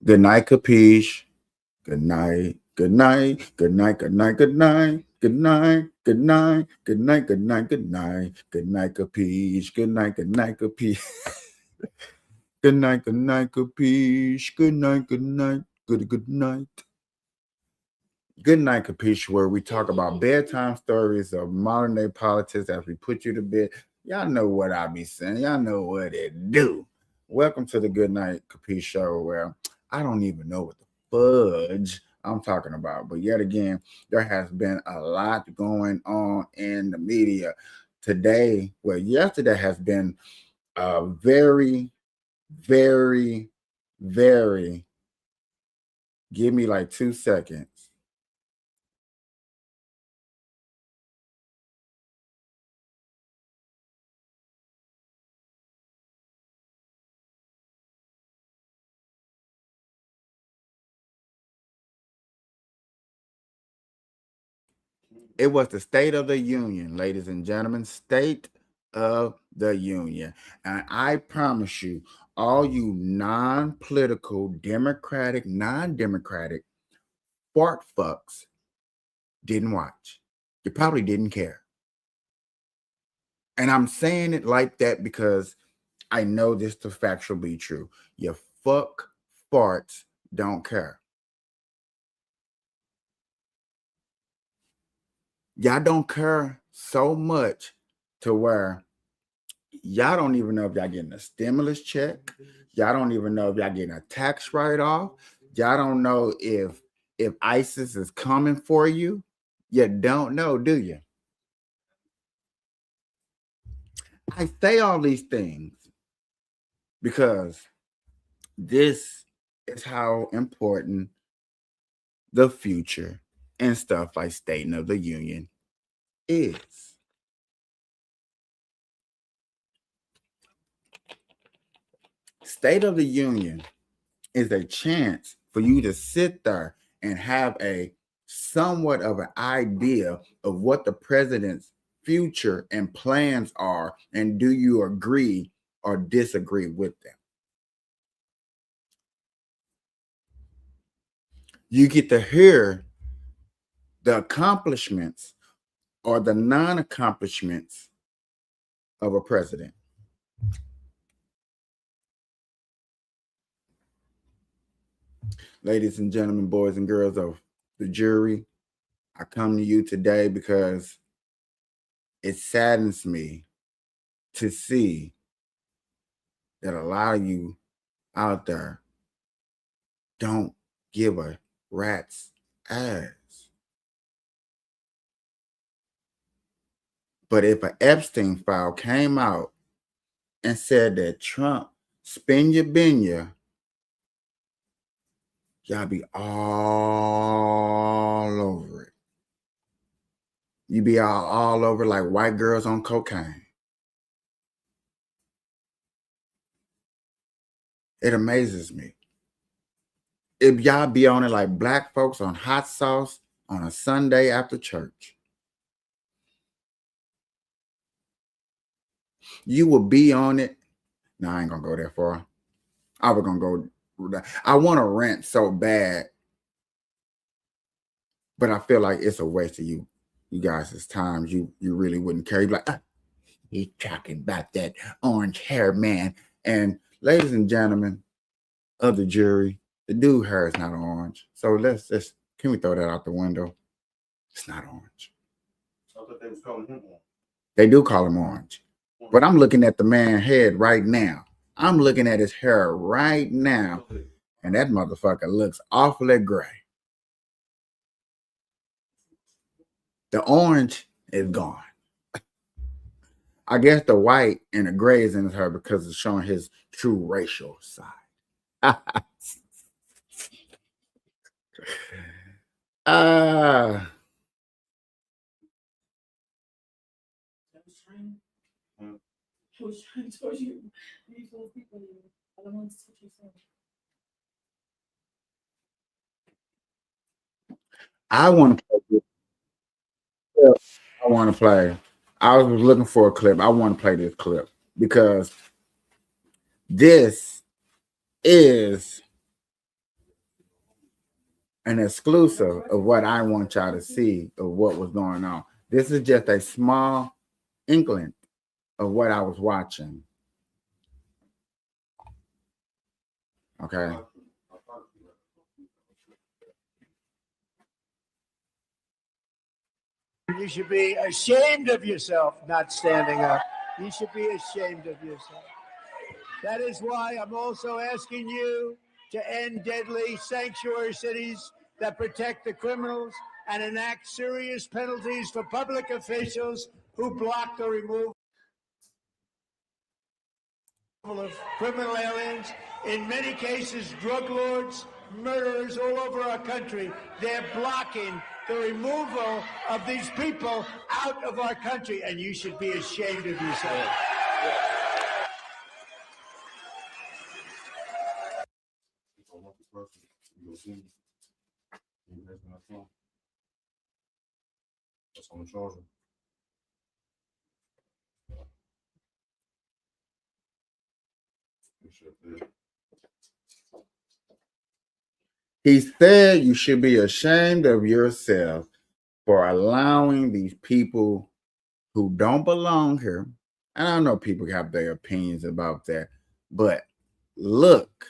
Good night, Capiche. Good night. Good night. Good night. Good night. Good night. Good night. Good night. Good night. Good night. Good night. Good night, Capiche. Good night. Good night, Capiche. Good night. Good night, Capiche. Good night. Good night. Good night. Good night, Capiche, where we talk about bedtime stories of modern day politics as we put you to bed. Y'all know what I be saying. Y'all know what it do. Welcome to the Good Night Capiche show, where I don't even know what the fudge I'm talking about. But yet again, there has been a lot going on in the media today. Well, yesterday has been a very, very, very. Give me like 2 seconds. It was the State of the Union, ladies and gentlemen. State of the Union. And I promise you, all you non political, Democratic, non Democratic fart fucks didn't watch. You probably didn't care. And I'm saying it like that because I know this to factually be true. You fuck farts don't care. Y'all don't care so much to where y'all don't even know if y'all getting a stimulus check. Y'all don't even know if y'all getting a tax write-off. Y'all don't know if ISIS is coming for you. You don't know, do you? I say all these things because this is how important the future and stuff like State of the Union is. State of the Union is a chance for you to sit there and have a somewhat of an idea of what the president's future and plans are, and do you agree or disagree with them? You get to hear the accomplishments or the non-accomplishments of a president. Ladies and gentlemen, boys and girls of the jury, I come to you today because it saddens me to see that a lot of you out there don't give a rat's ass. But if an Epstein file came out and said that Trump spin your bin ya, y'all be all over it. You be all over like white girls on cocaine. It amazes me. If y'all be on it like black folks on hot sauce on a Sunday after church, you will be on it. No, I ain't gonna go that far. I was gonna go. I want to rant so bad, but I feel like it's a waste of you guys' time. You really wouldn't care. You'd be like, he's talking about that orange hair man. And ladies and gentlemen of the jury, the dude hair is not orange. So let's just, can we throw that out the window? It's not orange. I thought they was calling him orange. They do call him orange. But I'm looking at the man's head right now. I'm looking at his hair right now. And that motherfucker looks awfully gray. The orange is gone. I guess the white and the gray is in his hair because it's showing his true racial side. I want to play. I want to play. I was looking for a clip. I want to play this clip because this is an exclusive of what I want y'all to see of what was going on. This is just a small inkling of what I was watching. Okay. You should be ashamed of yourself not standing up. You should be ashamed of yourself. That is why I'm also asking you to end deadly sanctuary cities that protect the criminals and enact serious penalties for public officials who block the removal of criminal aliens. In many cases, drug lords, murderers all over our country, they're blocking the removal of these people out of our country, and you should be ashamed of yourself. That's on the charger. He said you should be ashamed of yourself for allowing these people who don't belong here. And I know people have their opinions about that, but look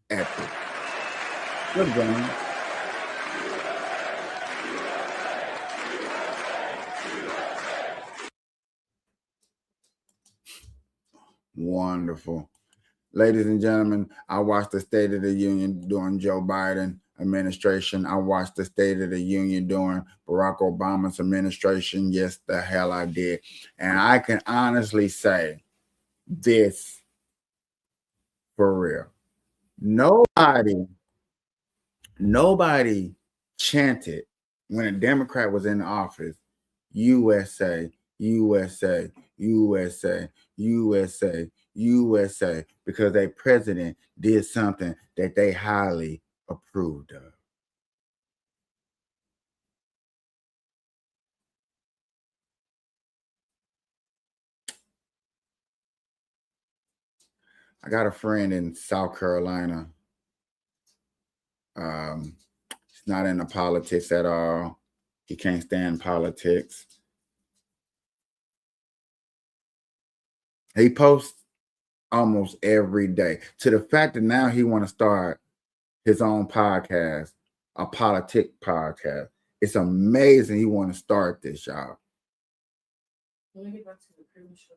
at this. Look, John. Wonderful. Ladies and gentlemen, I watched the State of the Union during Joe Biden administration. I watched the State of the Union during Barack Obama's administration. Yes, the hell I did. And I can honestly say this for real. Nobody chanted when a Democrat was in office, USA, USA, USA, USA, USA, because their president did something that they highly approved of. I got a friend in South Carolina. He's not into politics at all. He can't stand politics. He posts almost every day, to the fact that now he want to start his own podcast, a politic podcast. It's amazing he want to start this, y'all. Let me get back to the previous show.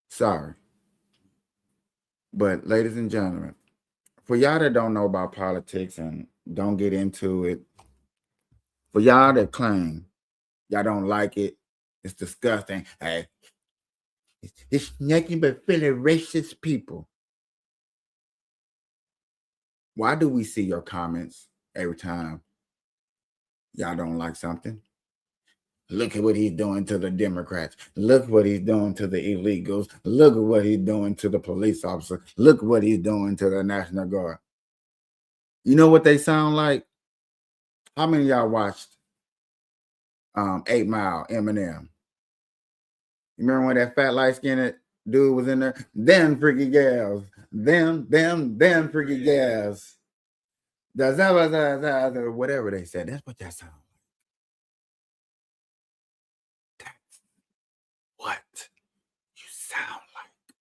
Sorry. But ladies and gentlemen, for y'all that don't know about politics and don't get into it, for y'all that claim y'all don't like it, it's disgusting. Hey, it's nothing but feeling racist people. Why do we see your comments every time y'all don't like something? Look at what he's doing to the Democrats. Look what he's doing to the illegals. Look at what he's doing to the police officers. Look what he's doing to the National Guard. You know what they sound like? How many of y'all watched 8 Mile, Eminem? You remember when that fat light-skinned dude was in there? Them freaky gals. Them freaky gals. Whatever they said. That's what that sounds like. That's what you sound like.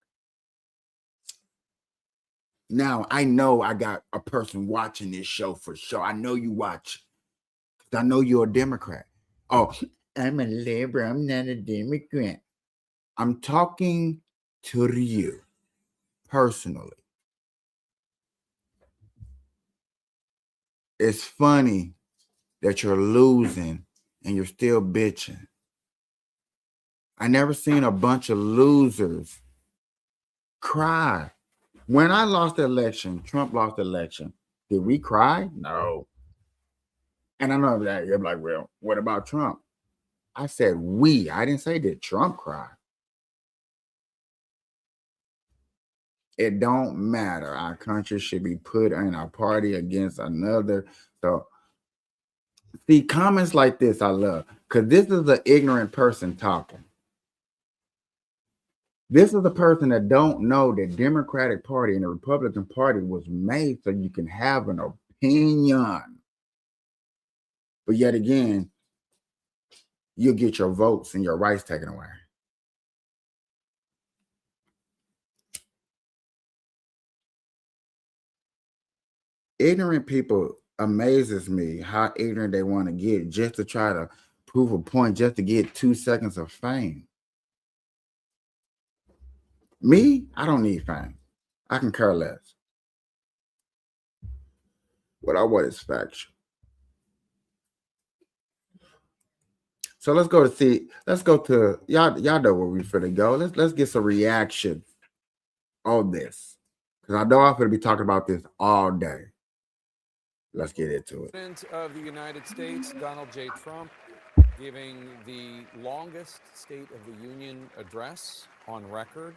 Now, I know I got a person watching this show for sure. I know you watch. I know you're a Democrat. Oh, I'm a liberal. I'm not a Democrat. I'm talking to you personally. It's funny that you're losing and you're still bitching. I never seen a bunch of losers cry. When I lost the election, Trump lost the election, did we cry? No. And I know that you're like, well, what about Trump? I said we. I didn't say did Trump cry. It don't matter. Our country should be put in a party against another. So See, comments like this I love, because this is an ignorant person talking. This is a person that don't know the Democratic Party and the Republican Party was made so you can have an opinion. But yet again, you'll get your votes and your rights taken away. Ignorant people amazes me how ignorant they want to get just to try to prove a point, just to get 2 seconds of fame. Me, I don't need fame. I can care less. What I want is faction. So let's go to y'all know where we finna go. Let's get some reaction on this. Because I know I'm gonna be talking about this all day. Let's get into it. President of the United States, Donald J. Trump, giving the longest State of the Union address on record,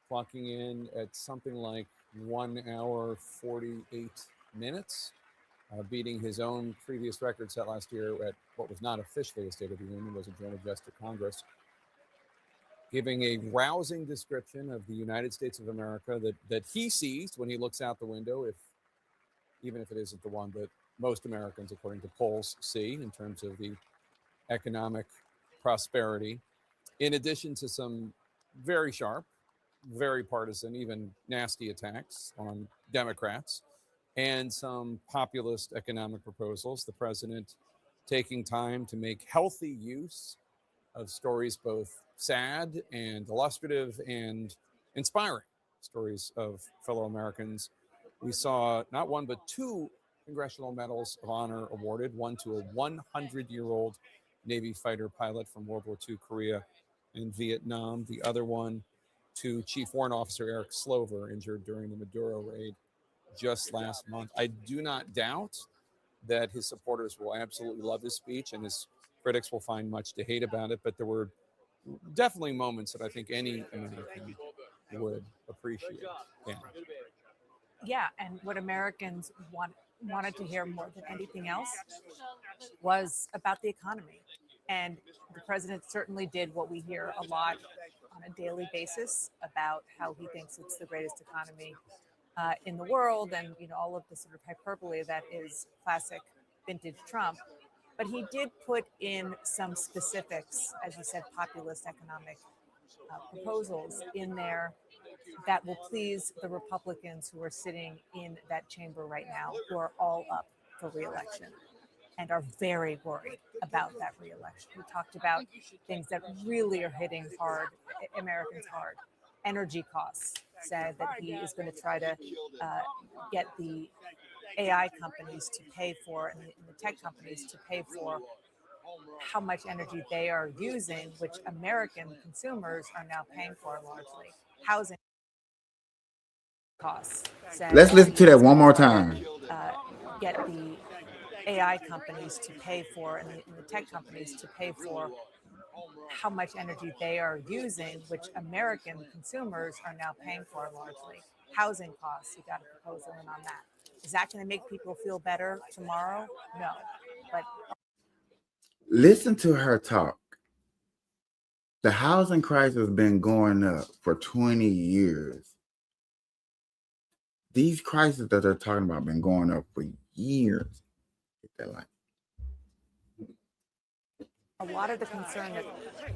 clocking in at something like 1 hour, 48 minutes, beating his own previous record set last year at what was not officially a State of the Union, was a joint address to Congress, giving a rousing description of the United States of America that he sees when he looks out the window, even if it isn't the one that most Americans, according to polls, see in terms of the economic prosperity, in addition to some very sharp, very partisan, even nasty attacks on Democrats and some populist economic proposals. The president taking time to make healthy use of stories both sad and illustrative and inspiring, stories of fellow Americans. We saw not one, but two Congressional Medals of Honor awarded, one to a 100-year-old Navy fighter pilot from World War II, Korea and Vietnam. The other one to Chief Warrant Officer Eric Slover, injured during the Maduro raid just last month. I do not doubt that his supporters will absolutely love his speech and his critics will find much to hate about it, but there were definitely moments that I think any American would appreciate. Yeah, and what Americans wanted to hear more than anything else was about the economy. And the president certainly did what we hear a lot on a daily basis about how he thinks it's the greatest economy in the world, and all of the sort of hyperbole that is classic vintage Trump. But he did put in some specifics, as you said, populist economic proposals in there that will please the Republicans who are sitting in that chamber right now, who are all up for reelection and are very worried about that reelection. We talked about things that really are hitting Americans hard. Energy costs, said that he is going to try to get the AI companies to pay for, and the tech companies to pay for how much energy they are using, which American consumers are now paying for largely. Housing costs. Let's listen to that one more time. Get the AI companies to pay for, and the tech companies to pay for how much energy they are using, which American consumers are now paying for largely. Housing costs, you got a proposal in on that. Is that going to make people feel better tomorrow? No. But listen to her talk. The housing crisis has been going up for 20 years. These crises that they're talking about have been going up for years. A lot of the concern that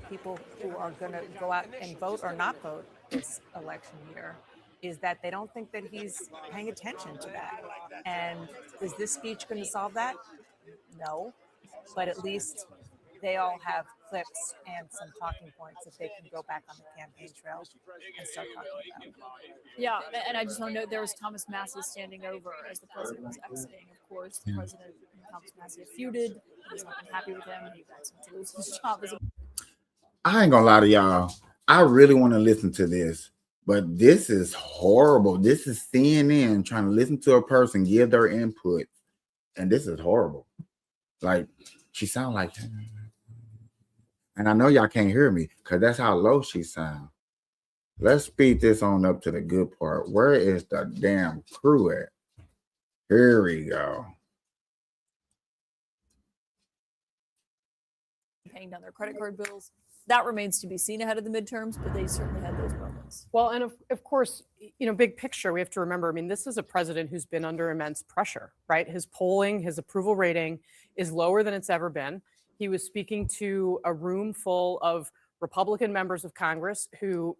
people who are going to go out and vote or not vote this election year is that they don't think that he's paying attention to that. And is this speech going to solve that? No. But at least they all have clips and some talking points that they can go back on the campaign trail and start talking about. Yeah, and I just want to note there was Thomas Massey standing over as the president was exiting. Of course, the president and Thomas Massey have feuded. He's not been happy with him. He wants him to lose his job as a. I ain't gonna lie to y'all. I really want to listen to this, but this is horrible. This is CNN trying to listen to a person give their input, and this is horrible. Like, she sound like, and I know y'all can't hear me because that's how low she sounds. Let's speed this on up to the good part. Where is the damn crew at? Here we go. paying down their credit card bills. That remains to be seen ahead of the midterms, but they certainly had those moments. Well, and of course, big picture, we have to remember, I mean, this is a president who's been under immense pressure, right? His polling, his approval rating is lower than it's ever been. He was speaking to a room full of Republican members of Congress,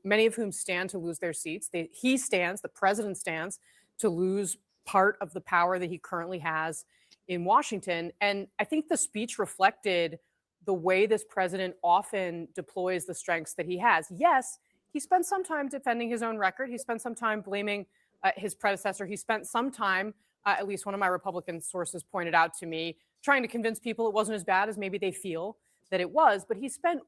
many of whom stand to lose their seats. The president stands to lose part of the power that he currently has in Washington. And I think the speech reflected the way this president often deploys the strengths that he has. Yes, he spent some time defending his own record. He spent some time blaming his predecessor. He spent some time, at least one of my Republican sources pointed out to me, trying to convince people it wasn't as bad as maybe they feel that it was. But he spent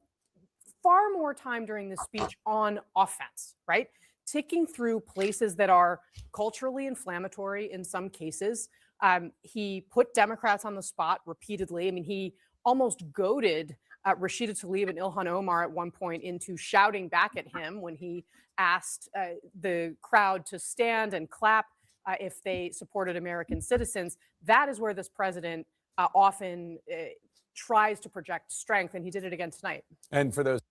far more time during this speech on offense, right? Ticking through places that are culturally inflammatory in some cases. He put Democrats on the spot repeatedly. I mean, he almost goaded Rashida Tlaib and Ilhan Omar at one point into shouting back at him when he asked the crowd to stand and clap if they supported American citizens. That is where this president often tries to project strength, and he did it again tonight. And for those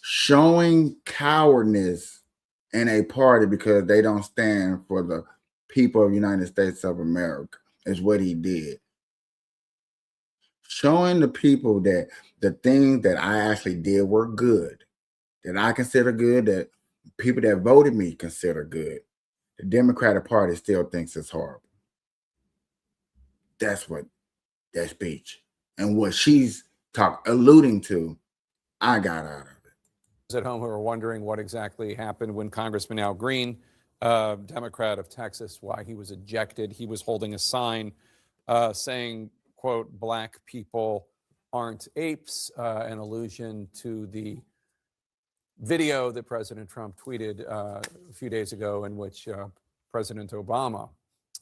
showing cowardness in a party because they don't stand for the people of the United States of America is what he did. Showing the people that the things that I actually did were good, that I consider good, that people that voted me consider good. The Democratic Party still thinks it's horrible. That's what that speech and what she's alluding to, I got out of it. at home who are wondering what exactly happened when Congressman Al Green, Democrat of Texas, why he was ejected. He was holding a sign saying, quote, "Black people aren't apes," an allusion to the video that President Trump tweeted a few days ago in which President Obama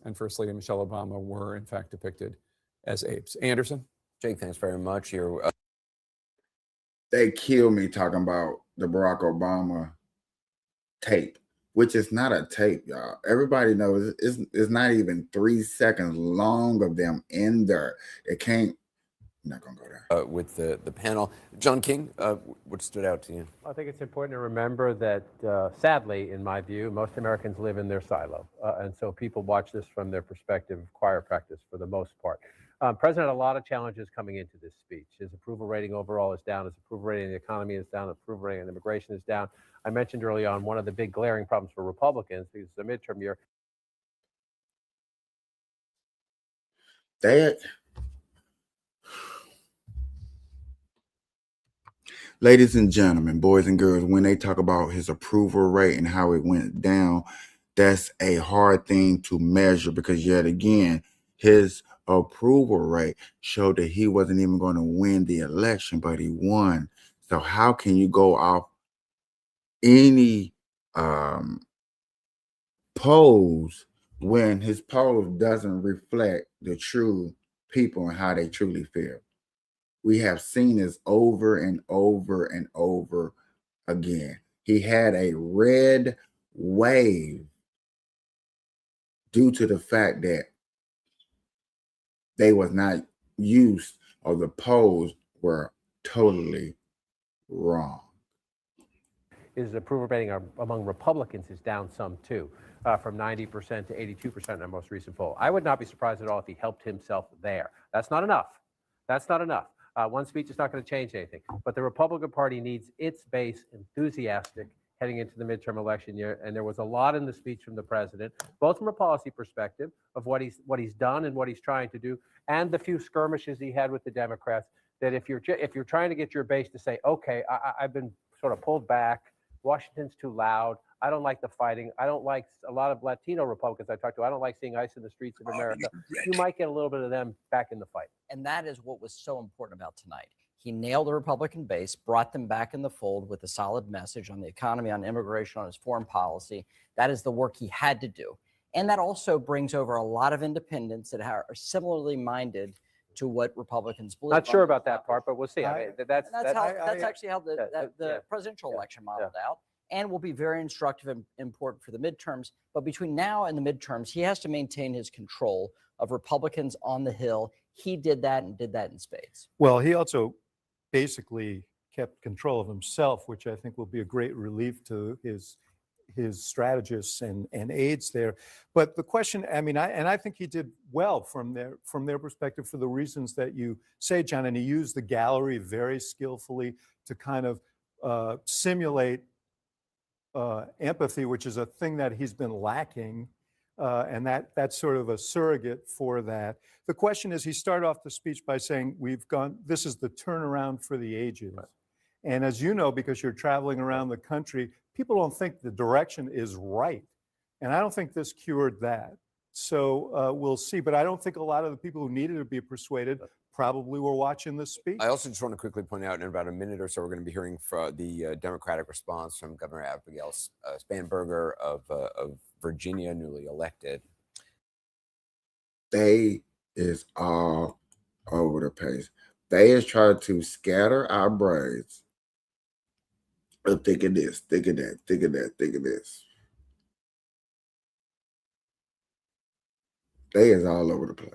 and First Lady Michelle Obama were in fact depicted as apes. Anderson? Jake, thanks very much. They kill me talking about the Barack Obama tape, which is not a tape, y'all. Everybody knows it's not even 3 seconds long of them in there. It can't. I'm not gonna go there. With the panel, John King, what stood out to you? I think it's important to remember that, sadly, in my view, most Americans live in their silo, and so people watch this from their perspective of choir practice for the most part. President had a lot of challenges coming into this speech. His approval rating overall is down. His approval rating in the economy is down. Approval rating in immigration is down. I mentioned early on one of the big glaring problems for Republicans, because it's a midterm year. Ladies and gentlemen, boys and girls, when they talk about his approval rate and how it went down, that's a hard thing to measure because yet again, his approval rate showed that he wasn't even going to win the election, but he won. So how can you go off any polls when his polls doesn't reflect the true people and how they truly feel? We have seen this over and over and over again. He had a red wave due to the fact that they was not used or the polls were totally wrong. His approval rating among Republicans is down some too, from 90% to 82% in our most recent poll. I would not be surprised at all if he helped himself there. That's not enough. That's not enough. One speech is not going to change anything. But the Republican Party needs its base enthusiastic heading into the midterm election year. And there was a lot in the speech from the president, both from a policy perspective of what he's done and what he's trying to do, and the few skirmishes he had with the Democrats. That if you're trying to get your base to say, okay, I've been sort of pulled back, Washington's too loud, I don't like the fighting, I don't like a lot of Latino Republicans I talked to, I don't like seeing ICE in the streets of America, you might get a little bit of them back in the fight. And that is what was so important about tonight. He nailed the Republican base, brought them back in the fold with a solid message on the economy, on immigration, on his foreign policy. That is the work he had to do. And that also brings over a lot of independents that are similarly minded to what Republicans believe. Not sure about that part, but we'll see. I mean, that's actually how the presidential election modeled out. and will be very instructive and important for the midterms. But between now and the midterms, he has to maintain his control of Republicans on the Hill. He did that and did that in spades. Well, he also basically kept control of himself, which I think will be a great relief to his strategists and aides there. But the question, I mean, I think he did well from their perspective for the reasons that you say, John, and he used the gallery very skillfully to kind of simulate empathy, which is a thing that he's been lacking. And that's sort of a surrogate for that. The question is, he started off the speech by saying, this is the turnaround for the ages. Right. And as you know, because you're traveling around the country, people don't think the direction is right. And I don't think this cured that. So we'll see. But I don't think a lot of the people who needed to be persuaded probably were watching this speech. I also just want to quickly point out in about a minute or so, we're going to be hearing from the Democratic response from Governor Abigail Spanberger of Virginia, newly elected. They is all over the place. They is trying to scatter our brains. Think of this, think of that, think of that, think of this. They is all over the place.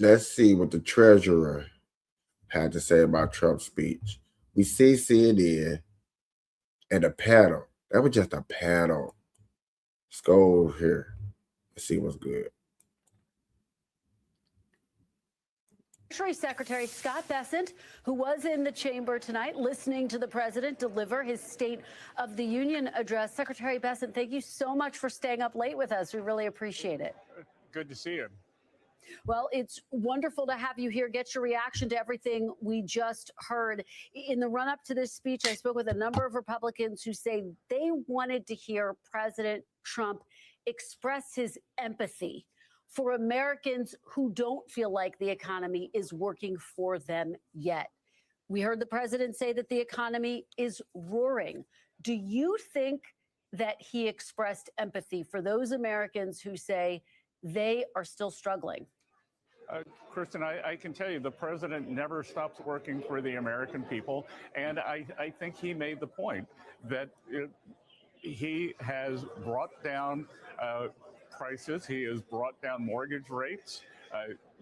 Let's see what the treasurer had to say about Trump's speech. We see CNN and a paddle. That was just a paddle. Let's go over here. Let's see what's good. Treasury Secretary Scott Bessent, who was in the chamber tonight listening to the president deliver his State of the Union address. Secretary Bessent, thank you so much for staying up late with us. We really appreciate it. Good to see you. Well, it's wonderful to have you here. Get your reaction to everything we just heard. In the run-up to this speech, I spoke with a number of Republicans who say they wanted to hear President Trump express his empathy for Americans who don't feel like the economy is working for them yet. We heard the president say that the economy is roaring. Do you think that he expressed empathy for those Americans who say they are still struggling? Kristen, I can tell you the president never stops working for the American people. And I think he made the point that he has brought down prices. He has brought down mortgage rates,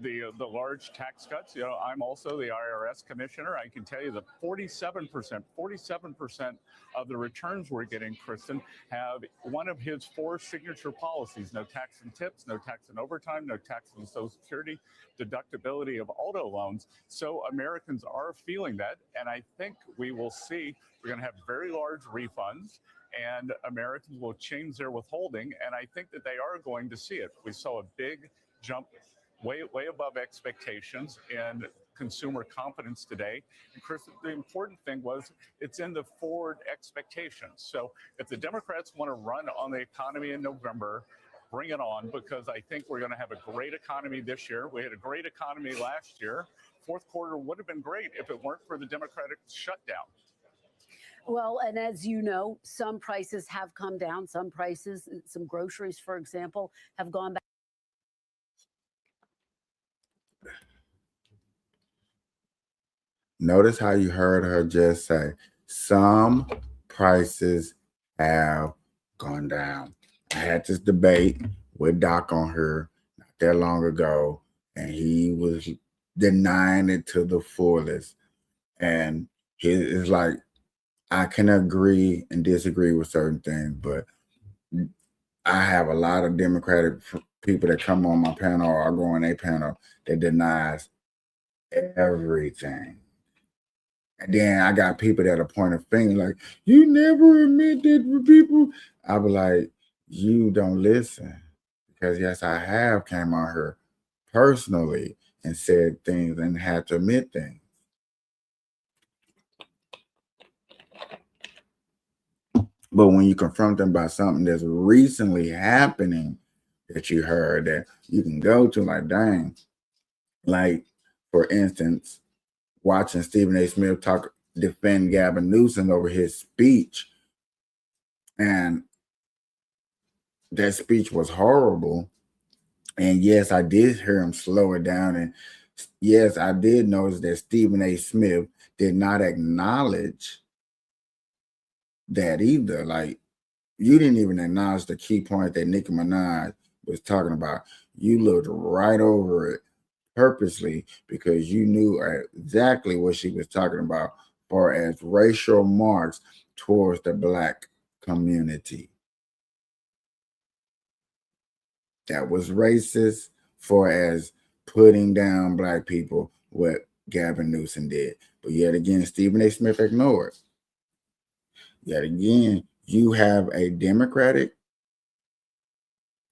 the large tax cuts. You know, I'm also the IRS commissioner. I can tell you that 47% of the returns we're getting, Kristen, have one of his 4 signature policies: no tax and tips, no tax and overtime, no tax on Social Security, deductibility of auto loans. So Americans are feeling that. And I think we will see, we're going to have very large refunds, and Americans will change their withholding. And I think that they are going to see it. We saw a big jump way above expectations in consumer confidence today. And Chris, the important thing was it's in the forward expectations. So if the Democrats want to run on the economy in November, bring it on, because I think we're going to have a great economy this year. We had a great economy last year. Fourth quarter would have been great if it weren't for the Democratic shutdown. Well, and as you know, some prices have come down. Some prices, some groceries, for example, have gone back. Notice how you heard her just say, some prices have gone down. I had this debate with Doc on her not that long ago, and he was denying it to the fullest. And it's like, I can agree and disagree with certain things, but I have a lot of Democratic people that come on my panel or I go on a panel that denies everything. And then I got people that are pointing finger like, you never admit that for people. I be like, you don't listen. Because yes, I have came on here personally and said things and had to admit things. But when you confront them by something that's recently happening, that you heard that you can go to, like, dang. Like, for instance, watching Stephen A. Smith defend Gavin Newsom over his speech, and that speech was horrible. And yes, I did hear him slow it down. And yes, I did notice that Stephen A. Smith did not acknowledge that either. Like, you didn't even acknowledge the key point that Nicki Minaj was talking about. You looked right over it purposely because you knew exactly what she was talking about far as racial marks towards the Black community. That was racist for as putting down Black people, what Gavin Newsom did. But yet again, Stephen A. Smith ignored. Yet again, you have a Democratic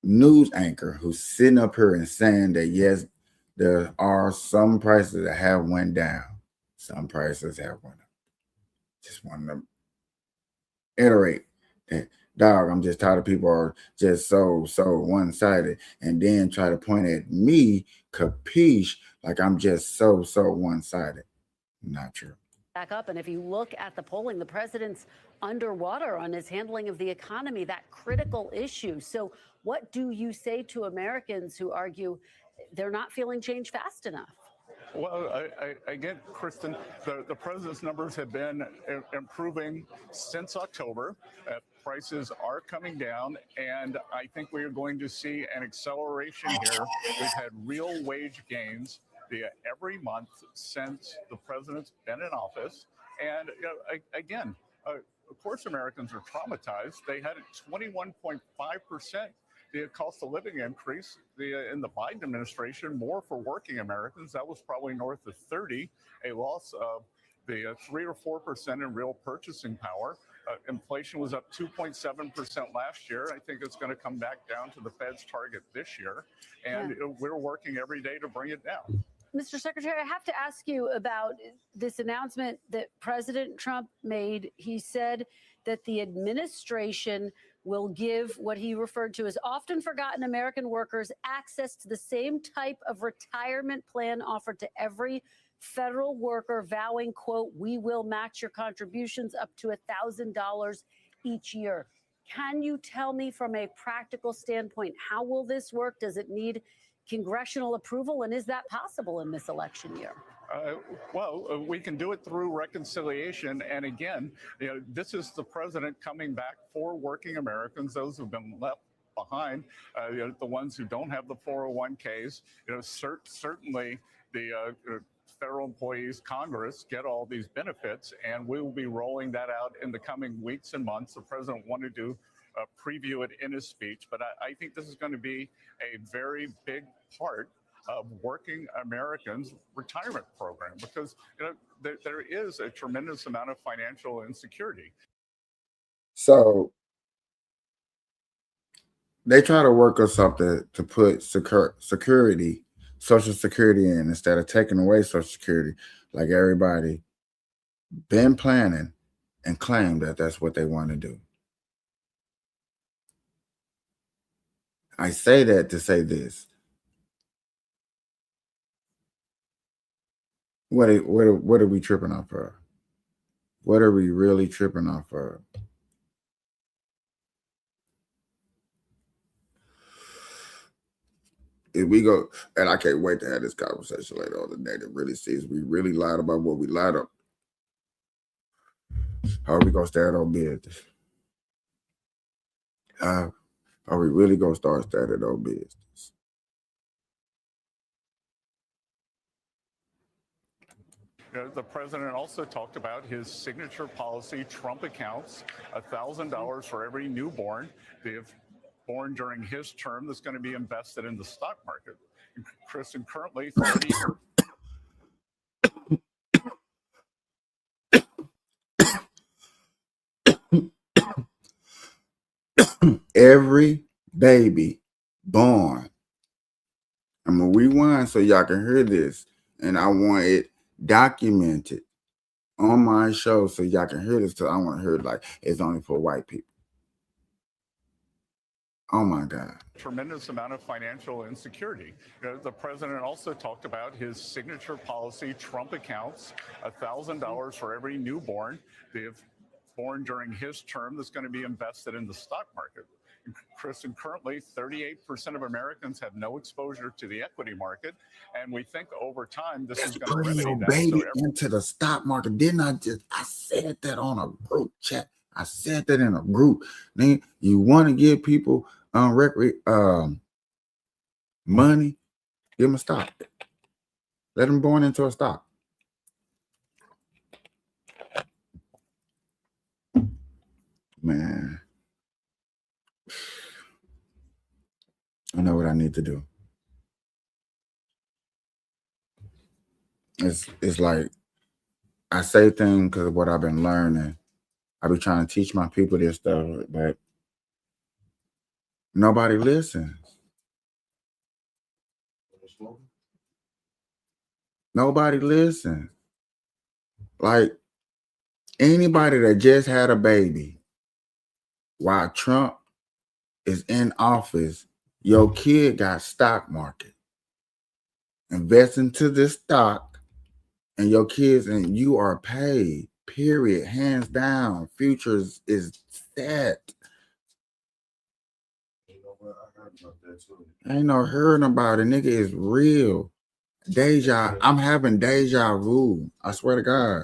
news anchor who's sitting up here and saying that, yes, there are some prices that have went down. Some prices have went up. Just want to iterate that, dog, I'm just tired of people are just so one-sided, and then try to point at me, capeash, like I'm just so one-sided. Not true. Back up, and if you look at the polling, the president's underwater on his handling of the economy, that critical issue. So what do you say to Americans who argue they're not feeling change fast enough? Well, again, Kristen, the president's numbers have been improving since October. Prices are coming down, and I think we are going to see an acceleration here. We've had real wage gains every month since the president's been in office. And again, of course, Americans are traumatized. They had a 21.5% the cost of living increase in the Biden administration, more for working Americans. That was probably north of 30, a loss of the 3 or 4% in real purchasing power. Inflation was up 2.7% last year. I think it's going to come back down to the Fed's target this year. And we're working every day to bring it down. Mr. Secretary, I have to ask you about this announcement that President Trump made. He said that the administration will give what he referred to as often forgotten American workers access to the same type of retirement plan offered to every federal worker, vowing, quote, "We will match your contributions up to $1,000 each year." Can you tell me from a practical standpoint, how will this work? Does it need congressional approval? And is that possible in this election year? Well, we can do it through reconciliation. And again, this is the president coming back for working Americans, those who've been left behind, the ones who don't have the 401ks. Certainly the federal employees, Congress, get all these benefits, and we will be rolling that out in the coming weeks and months. The president wanted to preview it in his speech, but I think this is going to be a very big part of working Americans' retirement program, because there is a tremendous amount of financial insecurity. So they try to work us up to put security, Social Security in instead of taking away Social Security, like everybody been planning and claim that that's what they want to do. I say that to say this. What are we tripping off of? What are we really tripping off of? If we go, and I can't wait to have this conversation later on today to really see if we really lied about what we lied up. How are we gonna stand on business? Are we really gonna start standing on business? The president also talked about his signature policy, Trump accounts, $1,000 for every newborn born during his term that's going to be invested in the stock market. Kristen, currently 30. Every baby born. I'm gonna rewind so y'all can hear this, and I want it documented on my show so y'all can hear this. Because I want to hear it like it's only for white people. Oh my God. Tremendous amount of financial insecurity. The president also talked about his signature policy, Trump accounts, $1,000 for every newborn born during his term that's going to be invested in the stock market. Kristen, currently 38% of Americans have no exposure to the equity market, and we think over time this is going to remedy Your that. baby into the stock market. Didn't I said that on a group chat. I said that in a group. Then you want to give people money, give them a stock. Let them born into a stock. Man, I know what I need to do. It's like I say things because of what I've been learning. I be trying to teach my people this stuff, but nobody listens. Nobody listens. Like anybody that just had a baby while Trump is in office, your kid got stock market. Invest into this stock and your kids, and you are paid. Period. Hands down. Futures is set. I ain't no hearing about it. Nigga, is real. Deja. I'm having deja vu. I swear to God.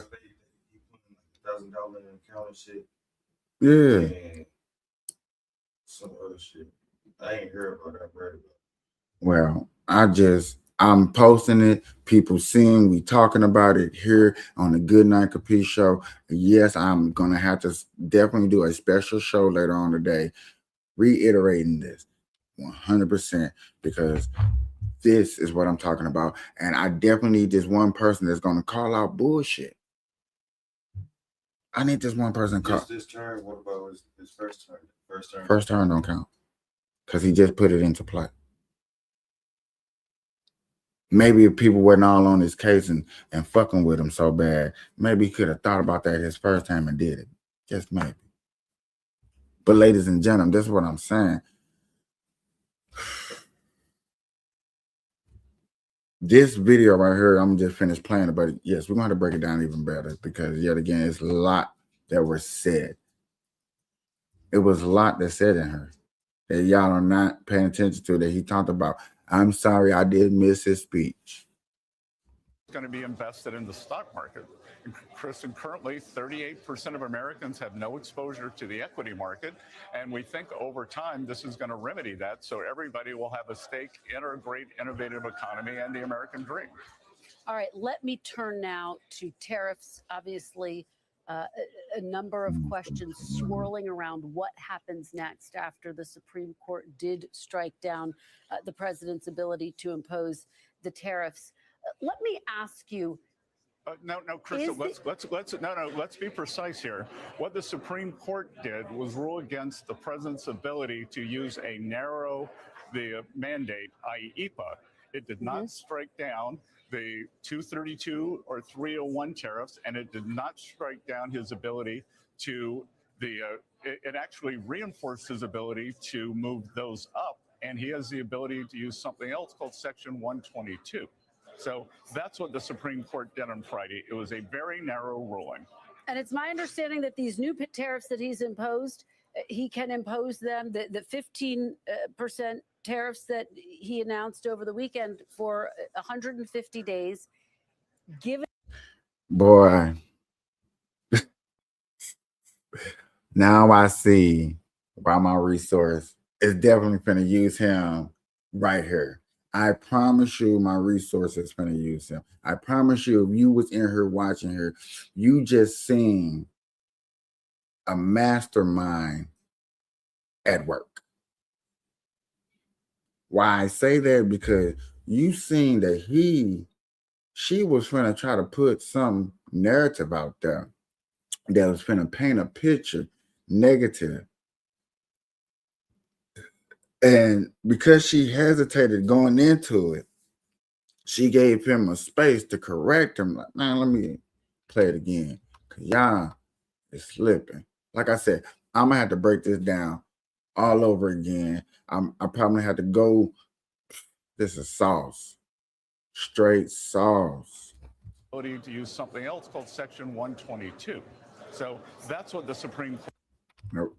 Yeah. Some other shit. I ain't heard about that, right? Well, I'm posting it. People seeing we talking about it here on the Good Night Capiche show. Yes, I'm gonna have to definitely do a special show later on today, reiterating this 100% because this is what I'm talking about, and I definitely need this one person that's gonna call out bullshit. I need this one person call. This turn. What about his first turn? First turn don't count because he just put it into play. Maybe if people wasn't all on his case and fucking with him so bad, maybe he could have thought about that his first time and did it. Just maybe. But ladies and gentlemen, this is what I'm saying. This video right here, I'm just finished playing it, but yes, we're going to break it down even better because yet again, it's a lot that was said. It was a lot that said in her that y'all are not paying attention to that he talked about. I'm sorry, I did miss his speech. Going to be invested in the stock market. Kristen, currently 38% of Americans have no exposure to the equity market, and we think over time this is going to remedy that so everybody will have a stake in our great innovative economy and the American dream. All right, let me turn now to tariffs. Obviously, a number of questions swirling around what happens next after the Supreme Court did strike down the president's ability to impose the tariffs. Let me ask you. No, Krista, let's be precise here. What the Supreme Court did was rule against the president's ability to use a narrow mandate, i.e. EPA. It did not strike down the 232 or 301 tariffs, and it did not strike down his ability to it actually reinforced his ability to move those up, and he has the ability to use something else called Section 122. So that's what the Supreme Court did on Friday. It was a very narrow ruling. And it's my understanding that these new tariffs that he's imposed, he can impose them, the 15% tariffs that he announced over the weekend for 150 days. Boy, now I see why my resource is definitely going to use him right here. I promise you my resource is going to use him. I promise you if you was in here watching her, you just seen a mastermind at work. Why I say that? Because you seen that she was trying to try to put some narrative out there that was going to paint a picture negative. And because she hesitated going into it, she gave him a space to correct him. Like, man, let me play it again. Because y'all is slipping. Like I said, I'm going to have to break this down all over again. I probably had to go. This is sauce, straight sauce. ability to use something else called Section 122. So that's what the Supreme Court. Nope.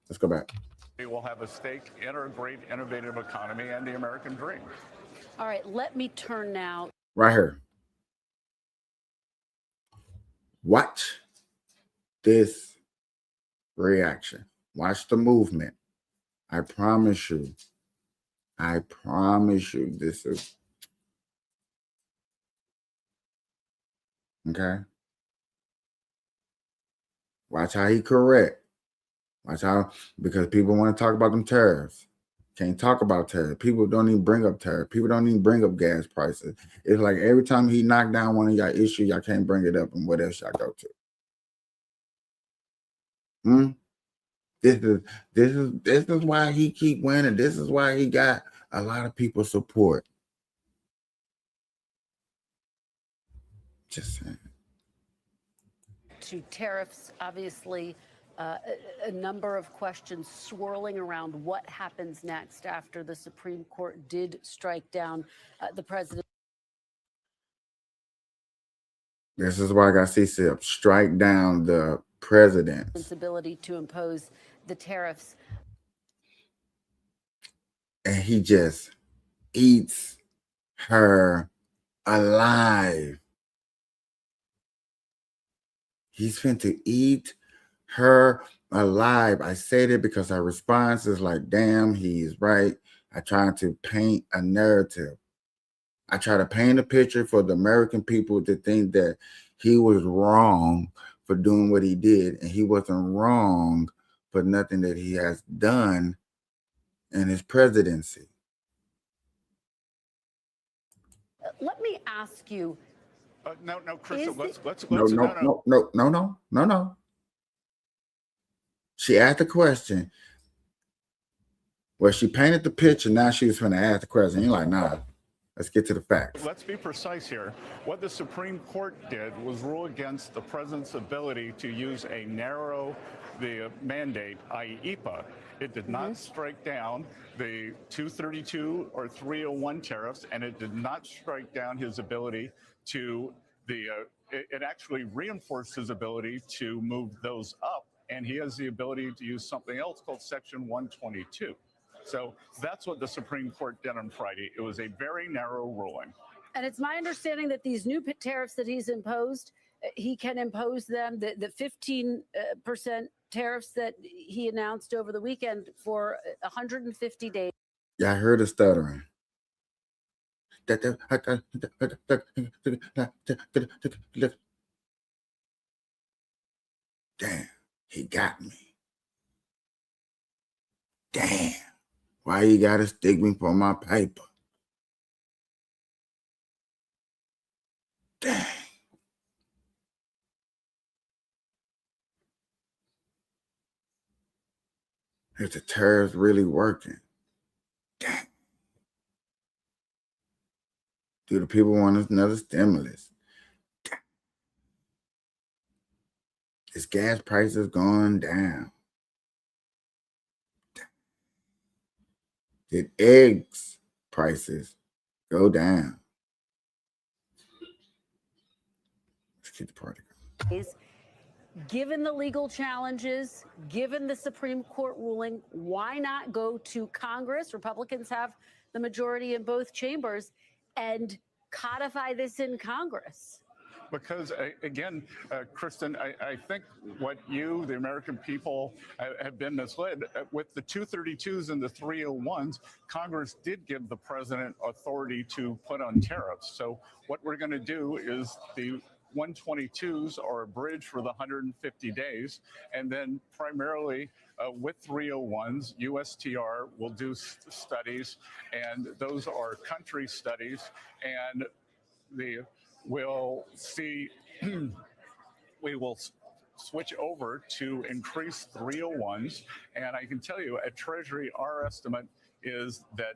Let's go back. Will have a stake in our great innovative economy and the American dream. All right, let me turn now. Right here. Watch this reaction. Watch the movement. I promise you. I promise you this is. Okay? Watch how he correct. Watch how, because people want to talk about them tariffs. Can't talk about tariffs. People don't even bring up tariffs. People don't even bring up gas prices. It's like every time he knocked down one of y'all issues, y'all can't bring it up, and what else y'all go to? This is why he keep winning. This is why he got a lot of people's support. Just saying. To tariffs, obviously, a number of questions swirling around what happens next after the Supreme Court did strike down the president. This is why I got CCIP. Strike down the president's ability to impose the tariffs. And he just eats her alive. He's finna eat her alive. I say that because our response is like, damn, he's right. I try to paint a narrative. I try to paint a picture for the American people to think that he was wrong for doing what he did, and he wasn't wrong for nothing that he has done in his presidency. Let me ask you. No, Crystal, let's No. She asked the question. Well, she painted the picture. Now she was going to ask the question. You're like, nah, let's get to the facts. Let's be precise here. What the Supreme Court did was rule against the president's ability to use a narrow mandate, i.e. EPA. It did not strike down the 232 or 301 tariffs, and it did not strike down his ability to it actually reinforced his ability to move those up, and he has the ability to use something else called Section 122. So that's what the Supreme Court did on Friday. It was a very narrow ruling. And it's my understanding that these new tariffs that he's imposed, he can impose them, the 15% tariffs that he announced over the weekend for 150 days. Yeah, I heard the stuttering. Damn, he got me. Damn, why you gotta stick me for my paper? Dang. Is the tariffs really working? Dang. Do the people want another stimulus? Dang. Is gas prices going down? Dang. Did eggs prices go down? Let's keep the party going. Given the legal challenges, given the Supreme Court ruling, why not go to Congress? Republicans have the majority in both chambers, and codify this in Congress. Because, again, Kristen, I think what you, the American people, have been misled. With the 232s and the 301s, Congress did give the president authority to put on tariffs. So what we're going to do is the 122s are a bridge for the 150 days. And then primarily with 301s, USTR will do studies, and those are country studies. And we'll see, we will switch over to increase 301s. And I can tell you at Treasury, our estimate is that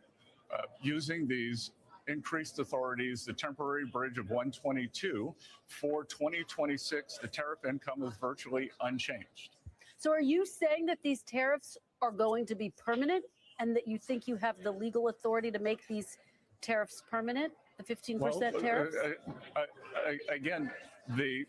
using these increased authorities, the temporary bridge of 122 for 2026, the tariff income is virtually unchanged. So are you saying that these tariffs are going to be permanent and that you think you have the legal authority to make these tariffs permanent, the 15% tariffs? Again,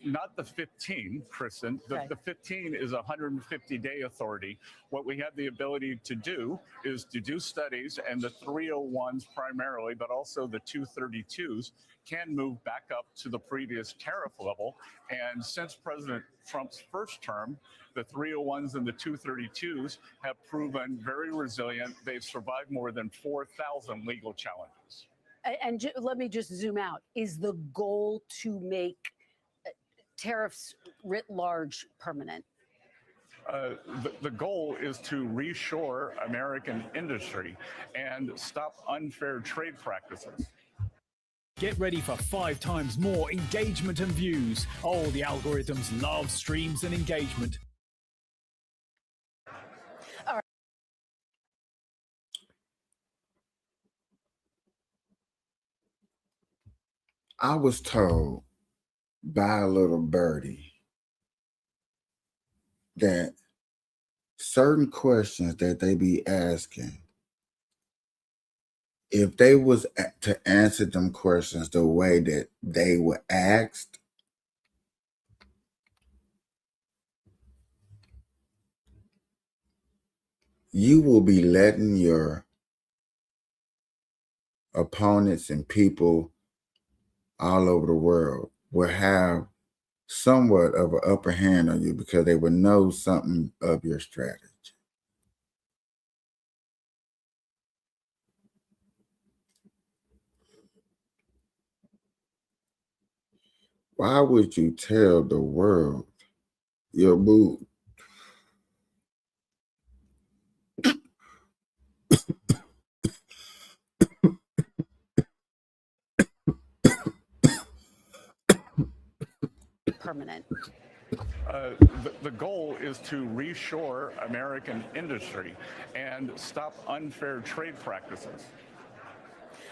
not the 15, Kristen. The 15 is a 150-day authority. What we have the ability to do is to do studies, and the 301s primarily, but also the 232s, can move back up to the previous tariff level. And since President Trump's first term, the 301s and the 232s have proven very resilient. They've survived more than 4,000 legal challenges. And let me just zoom out. Is the goal to make tariffs writ large permanent? The goal is to reshore American industry and stop unfair trade practices. Get ready for 5 times more engagement and views. Oh, the algorithms love streams and engagement. All right. I was told by a little birdie that certain questions that they be asking, if they was to answer them questions the way that they were asked, you will be letting your opponents and people all over the world will have somewhat of an upper hand on you because they will know something of your strategy. Why would you tell the world your mood? Permanent. The goal is to reshore American industry and stop unfair trade practices.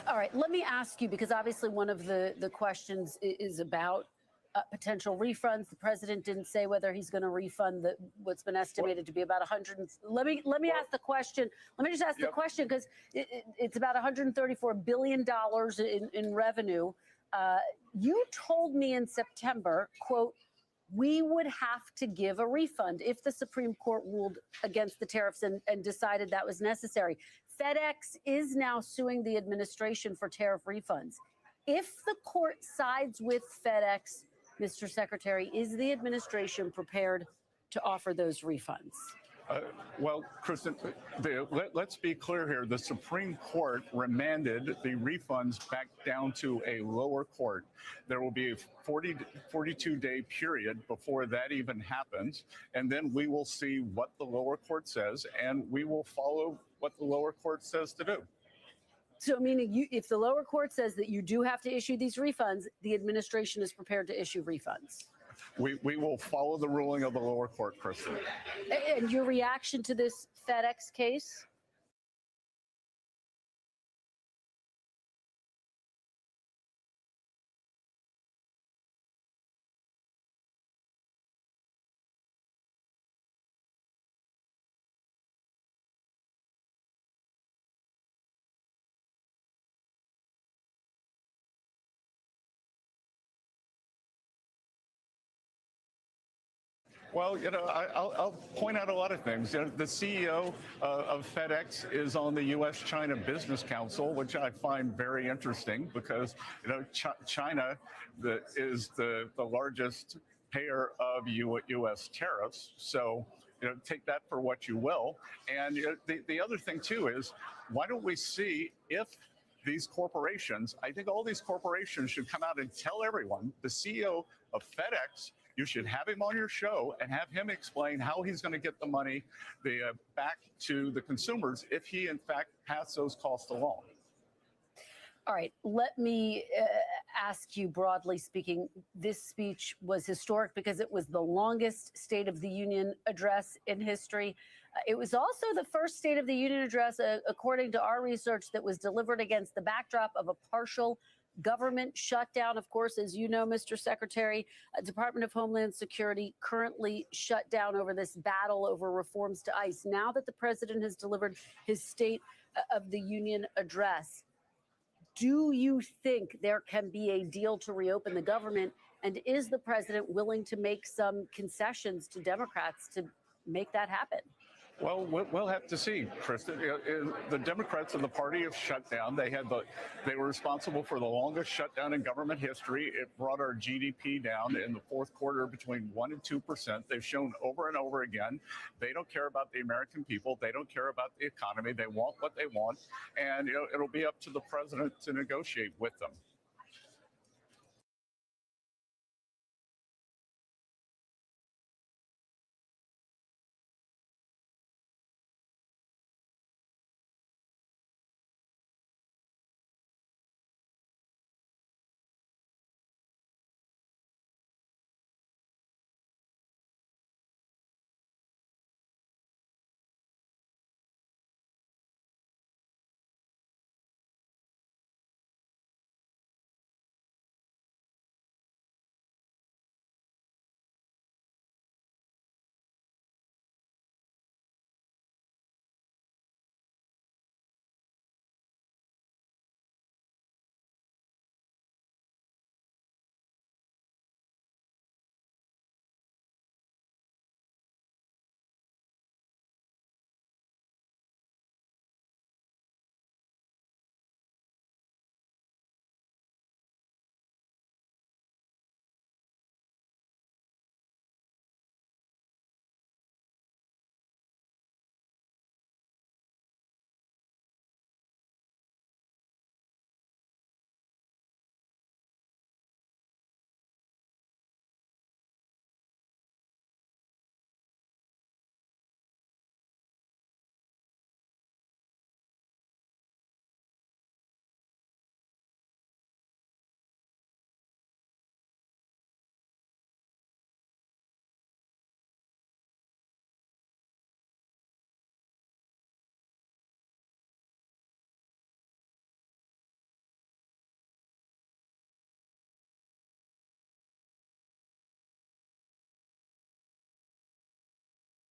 All right, let me ask you, because obviously one of the questions is about potential refunds. The president didn't say whether he's going to refund what's been estimated to be about 100. Let me ask the question. Let me just ask the question, because it's about $134 billion in revenue. You told me in September, quote, we would have to give a refund if the Supreme Court ruled against the tariffs and decided that was necessary. FedEx is now suing the administration for tariff refunds. If the court sides with FedEx, Mr. Secretary, is the administration prepared to offer those refunds? Well, Kristen, let's be clear here. The Supreme Court remanded the refunds back down to a lower court. There will be a 42-day period before that even happens, and then we will see what the lower court says, and we will follow what the lower court says to do. So, meaning if the lower court says that you do have to issue these refunds, the administration is prepared to issue refunds? We will follow the ruling of the lower court, Kristen. And your reaction to this FedEx case? Well, I'll point out a lot of things. The CEO of FedEx is on the U.S.-China Business Council, which I find very interesting because, China is the largest payer of U.S. tariffs. So, take that for what you will. And the other thing, too, is why don't we see if these corporations, I think all these corporations should come out and tell everyone, the CEO of FedEx, you should have him on your show and have him explain how he's going to get the money back to the consumers if he, in fact, pass those costs along. All right, let me ask you, broadly speaking, this speech was historic because it was the longest State of the Union address in history. It was also the first State of the Union address, according to our research, that was delivered against the backdrop of a partial government shutdown. Of course, as you know, Mr. Secretary, Department of Homeland Security currently shut down over this battle over reforms to ICE. Now that the president has delivered his State of the Union address, do you think there can be a deal to reopen the government? And is the president willing to make some concessions to Democrats to make that happen? Well, we'll have to see, Kristen. The Democrats and the party have shut down. They were responsible for the longest shutdown in government history. It brought our GDP down in the fourth quarter between 1% and 2%. They've shown over and over again they don't care about the American people. They don't care about the economy. They want what they want, and it'll be up to the president to negotiate with them.